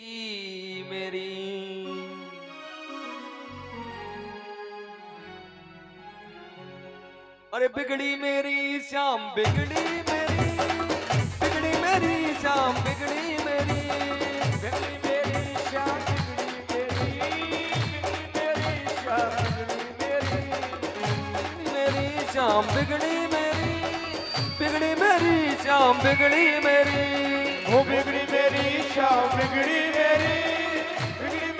मेरी अरे बिगड़ी मेरी श्याम बिगड़ी मेरी श्याम बिगड़ी मेरी श्याम मेरी श्याम बिगड़ी मेरी श्याम बिगड़ी मेरी वो बिगड़ी मेरी श्याम बिगड़ी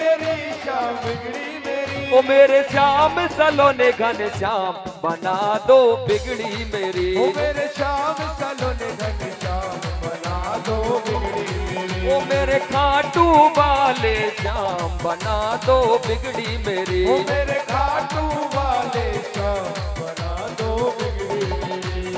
मेरी श्याम बिगड़ी मेरी ओ मेरे श्याम सलोने घन श्याम बना दो बिगड़ी मेरी वो मेरे श्याम सलोने घन श्याम बना दो बिगड़ी मेरी ओ मेरे खाटू वाले श्याम बना दो बिगड़ी मेरी वो मेरे खाटू वाले श्याम बना दो बिगड़ी मेरी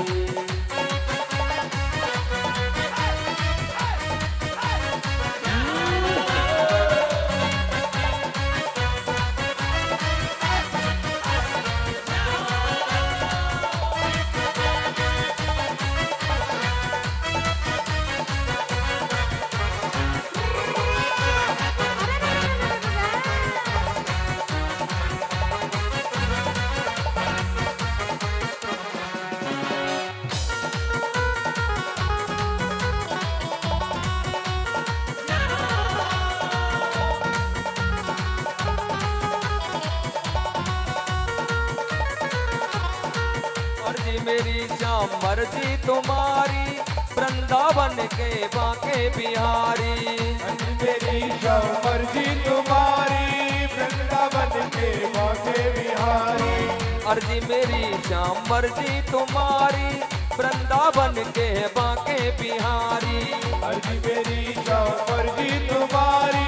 मेरी श्याम मर्जी तुम्हारी वृंदावन के बांके बिहारी मेरी श्याम मर्जी तुम्हारी वृंदावन के बांके बिहारी अर्जी मेरी श्याम मर्जी तुम्हारी वृंदावन के बांके बिहारी अर्जी मेरी श्याम मर्जी तुम्हारी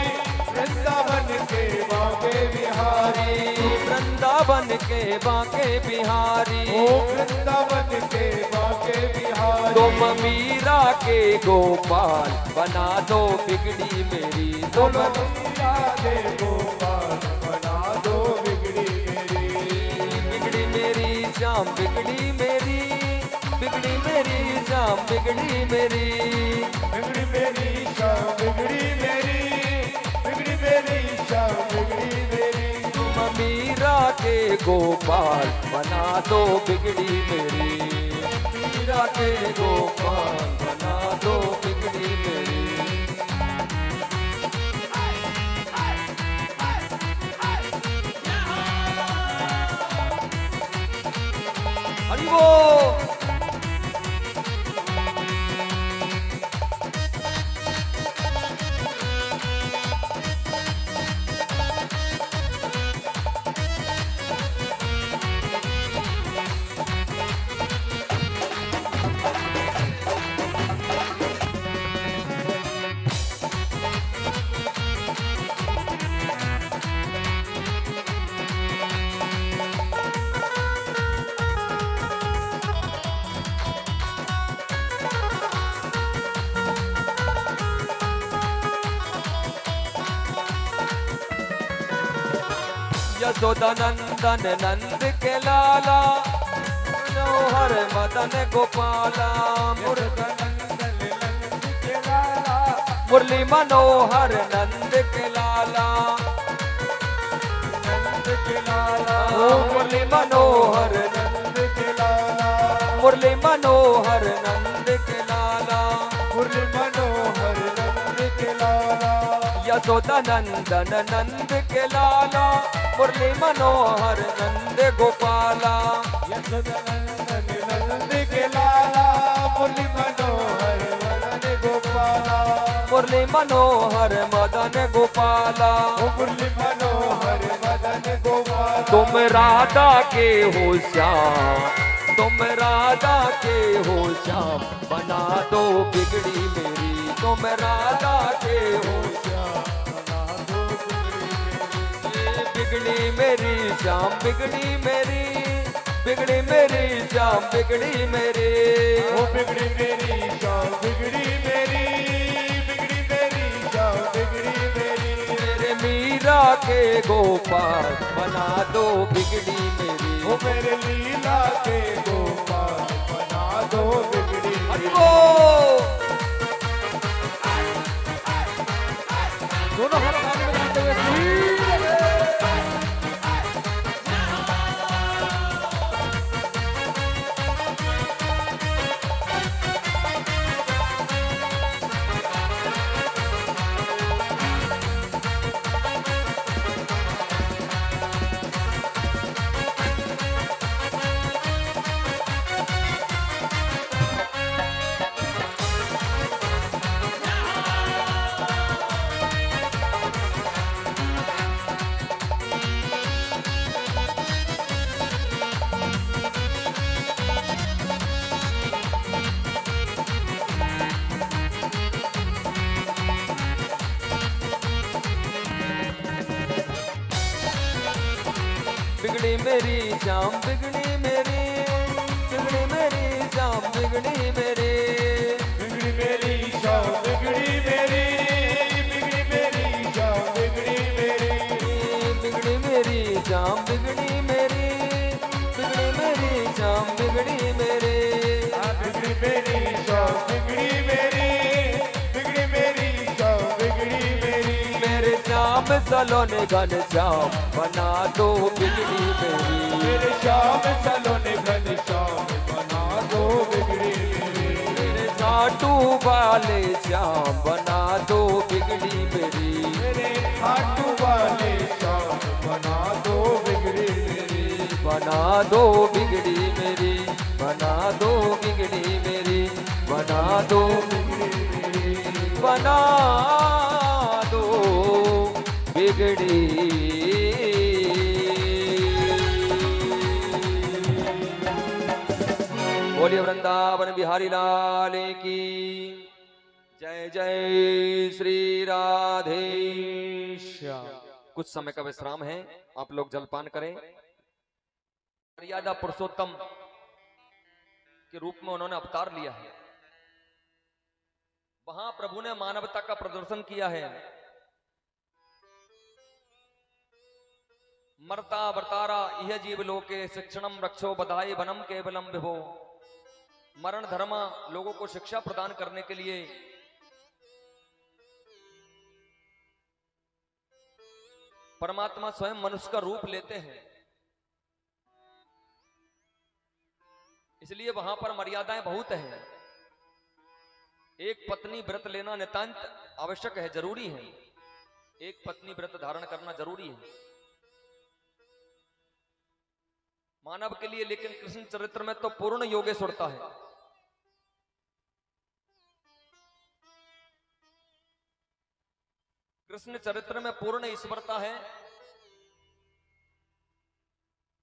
वृंदावन के बांके बिहारी वृंदावन के बांके बिहारी ओ वृंदावन के बांके बिहारी तुम मीरा के गोपाल बना दो बिगड़ी मेरी तुम मीरा के गोपाल बना दो बिगड़ी मेरी श्याम बिगड़ी मेरी श्याम बिगड़ी मेरी श्याम बिगड़ी मेरी श्याम बिगड़ी मेरी तुम मीरा के गोपाल बना दो बिगड़ी मेरी मीरा के गोपाल बना दो बिगड़ी मेरी हरि बोल यशोदा नंदन नंद के लाला मनोहर मदन गोपाला मुरली मनोहर नंद के लाला मुरली मनोहर नंद के लाला मुरली मनोहर नंद के लाला मुरली मनोहर नंद के लाला यशोदा नंदन नंद के लाला मुरली मनोहर नंद गोपाला यशोदा नंदन नंद के लाला मुरली मनोहर मदन गोपाला मुरली मनोहर मदन गोपाला मुरली मनोहर मदन गोपाला तुम राधा के हो श्याम तुम राधा के हो श्याम बना दो बिगड़ी मेरी तुम राधा के हो बिगड़ी मेरी श्याम बिगड़ी मेरी श्याम बिगड़ी मेरी वो बिगड़ी मेरी श्याम बिगड़ी मेरी श्याम बिगड़ी मेरी मेरे मीरा के गोपाल बना दो बिगड़ी मेरी वो मेरे लीला के गोपाल बना दो बिगड़ी हरि बोल बिगड़ी मेरी शाम बिगड़ी मेरी, बिगड़ी मेरी शाम बिगड़ी मेरी, बिगड़ी मेरी शाम बिगड़ी मेरी, बिगड़ी मेरी शाम बिगड़ी मेरी, बिगड़ी मेरी शाम बिगड़ी मेरी, बिगड़ी मेरी शाम बिगड़ी मेरी, बिगड़ी मेरी शाम बिगड़ी मेरी, बिगड़ी मेरी शाम बिगड़ी मेरी। मेरे श्याम सलोने घन श्याम बना दो बिगड़ी मेरी, मेरे श्याम सलोने घन श्याम बना दो बिगड़ी मेरी, मेरे साटू वाले श्याम बना दो बिगड़ी मेरी, मेरे खाटू वाले श्याम बना दो बिगड़ी मेरी, बना दो बिगड़ी मेरी, बना दो बिगड़ी मेरी, बना दो बिगड़ी मेरी। बना दो बिगड़ी। बोलिए वृंदावन बिहारी लाल की जय। जय श्री राधे श्याम। कुछ समय का विश्राम है, आप लोग जलपान करें। मर्यादा पुरुषोत्तम के रूप में उन्होंने अवतार लिया है। वहां प्रभु ने मानवता का प्रदर्शन किया है। मरता वर्तारा यह जीव लोके शिक्षणम रक्षो बधाई वनम केवलम विभो। मरण धर्मा लोगों को शिक्षा प्रदान करने के लिए परमात्मा स्वयं मनुष्य का रूप लेते हैं। इसलिए वहां पर मर्यादाएं बहुत हैं। एक पत्नी व्रत लेना नितांत आवश्यक है, जरूरी है। एक पत्नी व्रत धारण करना जरूरी है मानव के लिए। लेकिन कृष्ण चरित्र में तो पूर्ण योगेश्वरता है। कृष्ण चरित्र में पूर्ण ईश्वरता है।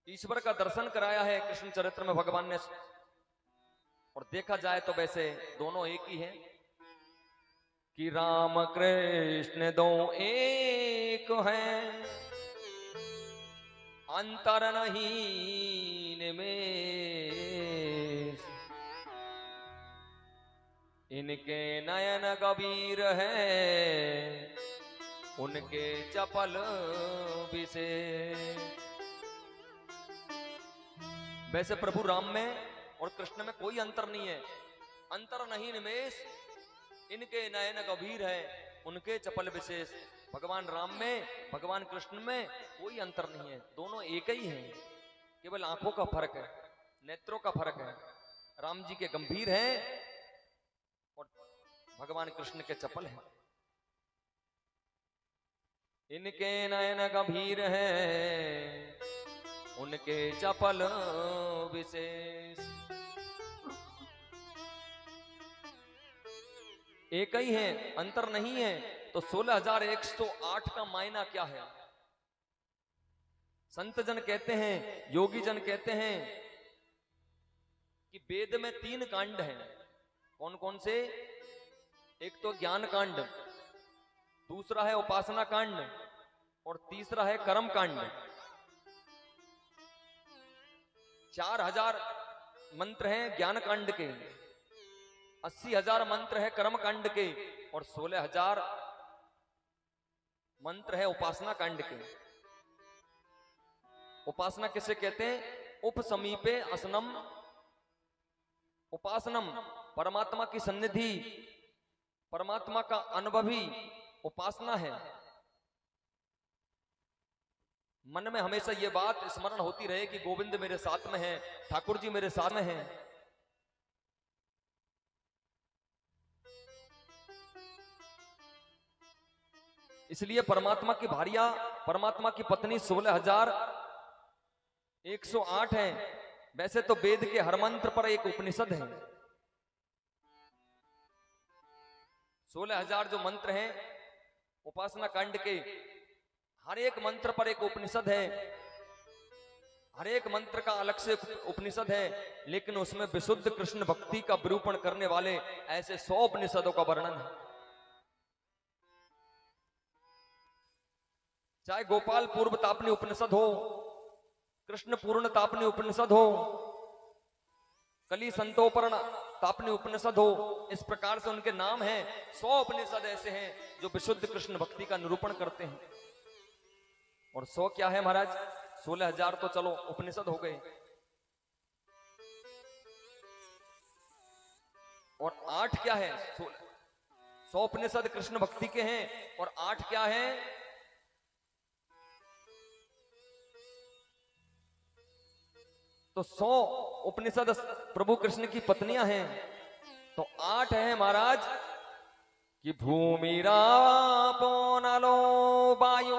ईश्वर का दर्शन कराया है कृष्ण चरित्र में भगवान ने। और देखा जाए तो वैसे दोनों एक ही हैं कि राम कृष्ण दो एक हैं, अंतर नहीं निमेष। इनके नयन कबीर है, उनके चपल विशेष। वैसे प्रभु राम में और कृष्ण में कोई अंतर नहीं है। अंतर नहीं निमेष, इनके नयन गंभीर है, उनके चपल विशेष। भगवान राम में भगवान कृष्ण में कोई अंतर नहीं है, दोनों एक ही हैं। केवल आंखों का फर्क है, नेत्रों का फर्क है। राम जी के गंभीर हैं और भगवान कृष्ण के चपल हैं। इनके नयन गंभीर है, उनके चपल विशेष। एक ही है, अंतर नहीं है। तो 16,108 का मायना क्या है? संत जन कहते हैं, योगी जन कहते हैं कि वेद में 3 कांड हैं। कौन कौन से? एक तो ज्ञान कांड, दूसरा है उपासना कांड और तीसरा है कर्म कांड। 4,000 मंत्र हैं ज्ञान कांड के, 80,000 मंत्र है कर्म कांड के और 16,000 मंत्र है उपासना कांड के। उपासना किसे कहते हैं? उप समीपे असनम उपासनम, परमात्मा की सन्निधि, परमात्मा का अनुभवी उपासना है। मन में हमेशा यह बात स्मरण होती रहे कि गोविंद मेरे साथ में है, ठाकुर जी मेरे साथ में हैं। इसलिए परमात्मा की भारिया, परमात्मा की पत्नी 16,108 है। वैसे तो वेद के हर मंत्र पर एक उपनिषद है। 16,000 जो मंत्र हैं उपासना कांड के, हर एक मंत्र पर एक उपनिषद है। हर एक मंत्र का अलग से उपनिषद है, लेकिन उसमें विशुद्ध कृष्ण भक्ति का विरूपण करने वाले ऐसे 100 उपनिषदों का वर्णन है। चाहे गोपाल पूर्व तापनी उपनिषद हो, कृष्ण पूर्ण तापनी उपनिषद हो, कली संतोपर्ण तापनी उपनिषद हो, इस प्रकार से उनके नाम हैं। 100 उपनिषद ऐसे हैं जो विशुद्ध कृष्ण भक्ति का निरूपण करते हैं। और 100 क्या है महाराज, 16,000 तो चलो उपनिषद हो गए, और 8 क्या है, 100 उपनिषद कृष्ण भक्ति के हैं, और 8 क्या है, तो 100 उपनिषद प्रभु कृष्ण की पत्नियां हैं, तो 8 है महाराज कि भूमिरापो नलो वायु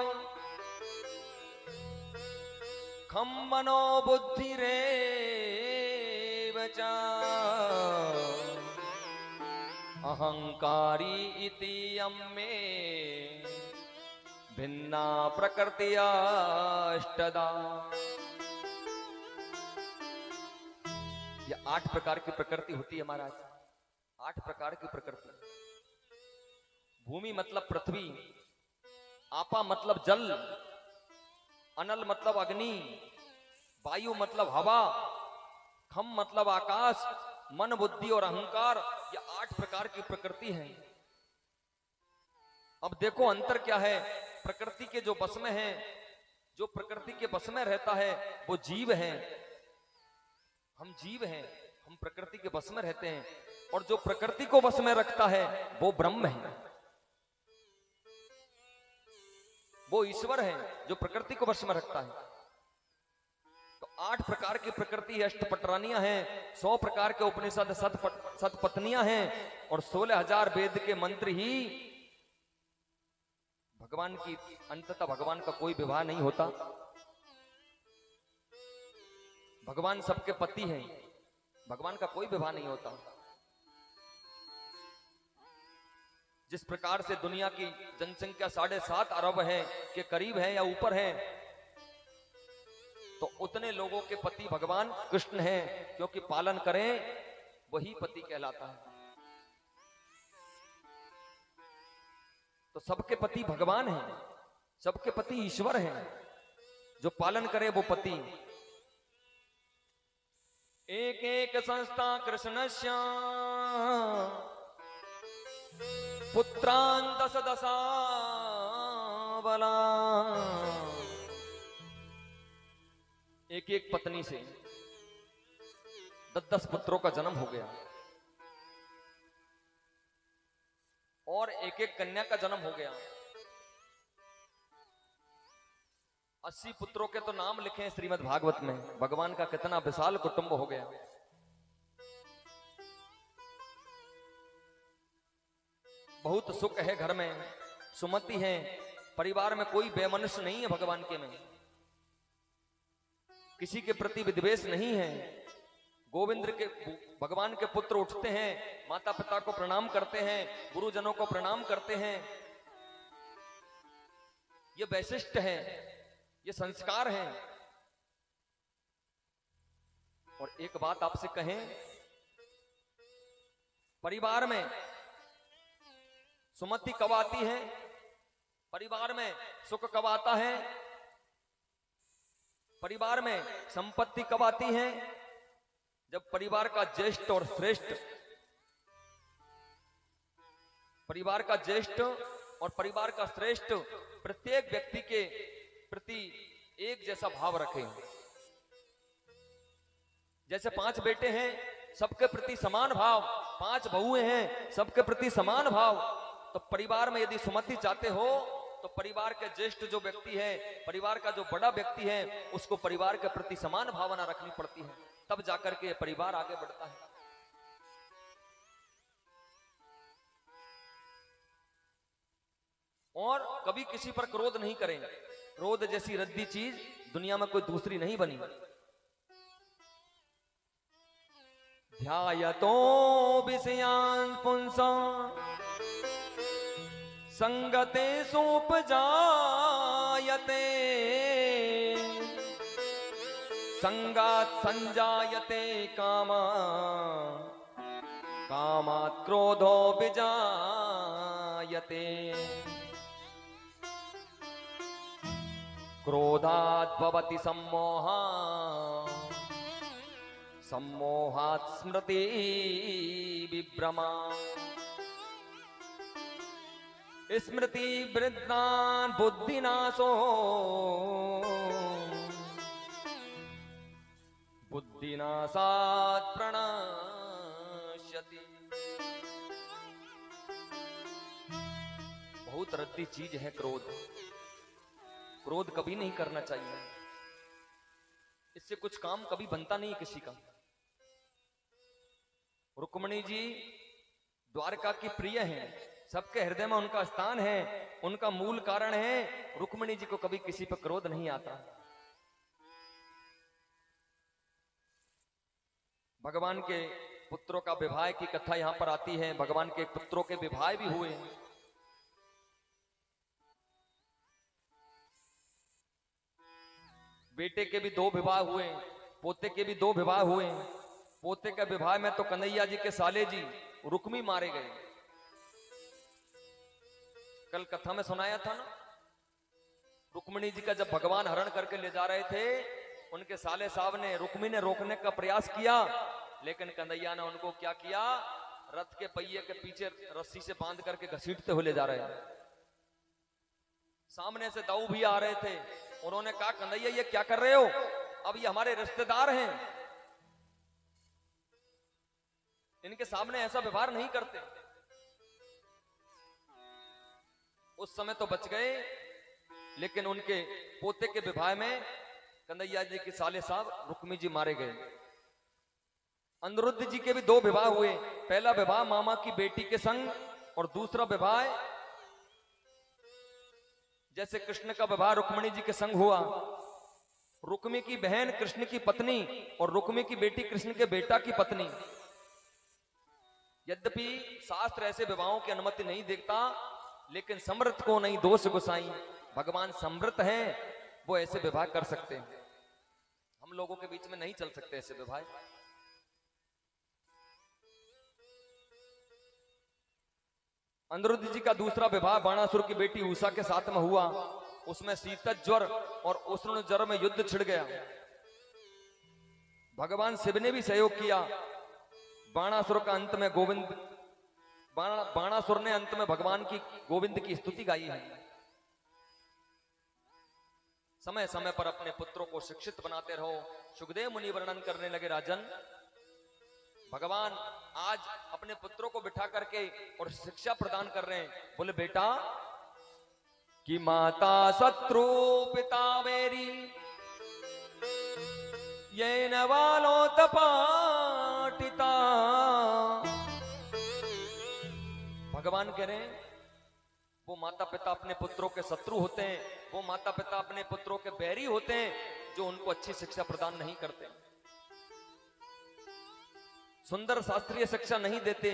खम मनो बुद्धि रे बचा अहंकारी इति अम्मे भिन्ना प्रकृतियाष्टदा। ये 8 प्रकार की प्रकृति होती है महाराज, 8 प्रकार की प्रकृति। भूमि मतलब पृथ्वी, आपा मतलब जल, अनल मतलब अग्नि, वायु मतलब हवा, खम मतलब आकाश, मन बुद्धि और अहंकार, ये 8 प्रकार की प्रकृति है। अब देखो अंतर क्या है, प्रकृति के जो बस में है, जो प्रकृति के बस में रहता है वो जीव है, हम जीव हैं, हम प्रकृति के बस में रहते हैं, और जो प्रकृति को बस में रखता है वो ब्रह्म है, वो ईश्वर है जो प्रकृति को वश में रखता है। तो 8 प्रकार की प्रकृति अष्टपटरानियां हैं, 100 प्रकार के उपनिषद सतपत्नियां हैं, और 16,000 वेद के मंत्र ही भगवान की, अंततः भगवान का कोई विवाह नहीं होता, भगवान सबके पति हैं, भगवान का कोई विवाह नहीं होता। जिस प्रकार से दुनिया की जनसंख्या 7.5 अरब है के करीब है या ऊपर है, तो उतने लोगों के पति भगवान कृष्ण हैं, क्योंकि पालन करें वही पति कहलाता है। तो सबके पति भगवान हैं, सबके पति ईश्वर हैं, जो पालन करे वो पति। एक एक संस्था कृष्णस्य पुत्रान् दश दशावला, एक एक पत्नी से 10-10 पुत्रों का जन्म हो गया, और एक एक कन्या का जन्म हो गया। 80 पुत्रों के तो नाम लिखे हैं श्रीमद् भागवत में, भगवान का कितना विशाल कुटुंब हो गया। बहुत सुख है घर में, सुमति है, परिवार में कोई बेमनुष्य नहीं है भगवान के में, किसी के प्रति विद्वेष नहीं है। गोविंद के भगवान के पुत्र उठते हैं, माता पिता को प्रणाम करते हैं, गुरुजनों को प्रणाम करते हैं, ये वैशिष्ट है, ये संस्कार हैं। और एक बात आपसे कहें, परिवार में सुमति कब आती है, परिवार में सुख कब आता है, परिवार में संपत्ति कब आती है, जब परिवार का ज्येष्ठ और श्रेष्ठ, परिवार का ज्येष्ठ और परिवार का श्रेष्ठ प्रत्येक व्यक्ति के प्रति एक जैसा भाव रखे। जैसे 5 बेटे हैं, सबके प्रति समान भाव, 5 बहुएं हैं, सबके प्रति समान भाव। तो परिवार में यदि सुमति चाहते हो तो परिवार के ज्येष्ठ जो व्यक्ति है, परिवार का जो बड़ा व्यक्ति है, उसको परिवार के प्रति समान भावना रखनी पड़ती है, तब जाकर के परिवार आगे बढ़ता है। और कभी किसी पर क्रोध नहीं करें, क्रोध जैसी रद्दी चीज दुनिया में कोई दूसरी नहीं बनी। ध्यायतो विषयान् पुंसां संगते सोपजायते संगात् संजायते कामा कामात् क्रोधो विजायते। क्रोधात् भवति सम्मोहा, सम्मोहात् स्मृति विभ्रमा, स्मृति वृद्धान् बुद्धिनाशो, बुद्धिनाशात् प्रणश्यति। बहुत रद्दी चीज है क्रोध। क्रोध कभी नहीं करना चाहिए, इससे कुछ काम कभी बनता नहीं किसी का। रुक्मिणी जी द्वारका की प्रिय हैं, सबके हृदय में उनका स्थान है, उनका मूल कारण है रुक्मिणी जी को कभी किसी पर क्रोध नहीं आता। भगवान के पुत्रों का विवाह की कथा यहां पर आती है। भगवान के पुत्रों के विवाह भी हुए, बेटे के भी 2 विवाह हुए, पोते के भी 2 विवाह हुए। पोते के विवाह में तो कन्हैया जी के साले जी रुक्मी मारे गए। कल कथा में सुनाया था ना, रुक्मिणी जी का जब भगवान हरण करके ले जा रहे थे, उनके साले साहब ने रुक्मी ने रोकने का प्रयास किया, लेकिन कन्हैया ने उनको क्या किया, रथ के पहिए के पीछे रस्सी से बांध करके घसीटते हुए ले जा रहे हैं। सामने से दाऊ भी आ रहे थे, उन्होंने कहा कन्हैया ये क्या कर रहे हो, अब ये हमारे रिश्तेदार हैं, इनके सामने ऐसा व्यवहार नहीं करते। उस समय तो बच गए, लेकिन उनके पोते के विवाह में कन्हैया जी के साले साहब रुक्मी जी मारे गए। अनिरुद्ध जी के भी 2 विवाह हुए। पहला विवाह मामा की बेटी के संग, और दूसरा विवाह जैसे कृष्ण का विवाह रुक्मिणी जी के संग हुआ। रुक्मी की बहन कृष्ण की पत्नी और रुक्मी की बेटी कृष्ण के बेटा की पत्नी। यद्यपि शास्त्र ऐसे विवाहों की अनुमति नहीं देता, लेकिन समृत को नहीं दोष गुसाई, भगवान समृत हैं, वो ऐसे विवाह कर सकते हैं। हम लोगों के बीच में नहीं चल सकते ऐसे विवाह। अनिरुद्ध जी का दूसरा विवाह बाणासुर की बेटी उषा के साथ में हुआ। उसमें शीतल ज्वर और उष्ण ज्वर में युद्ध छिड़ गया। भगवान शिव ने भी सहयोग किया। बाणासुर का अंत में बाणासुर ने अंत में भगवान की गोविंद की स्तुति गाई है। समय समय पर अपने पुत्रों को शिक्षित बनाते रहो। सुखदेव मुनि वर्णन करने लगे, राजन भगवान आज अपने पुत्रों को बिठा करके और शिक्षा प्रदान कर रहे हैं। बोले बेटा कि माता शत्रु पिता मेरी ये नवालो तपाटिता। भगवान कह रहे हैं वो माता पिता अपने पुत्रों के शत्रु होते हैं, वो माता पिता अपने पुत्रों के बैरी होते हैं जो उनको अच्छी शिक्षा प्रदान नहीं करते, सुंदर शास्त्रीय शिक्षा नहीं देते,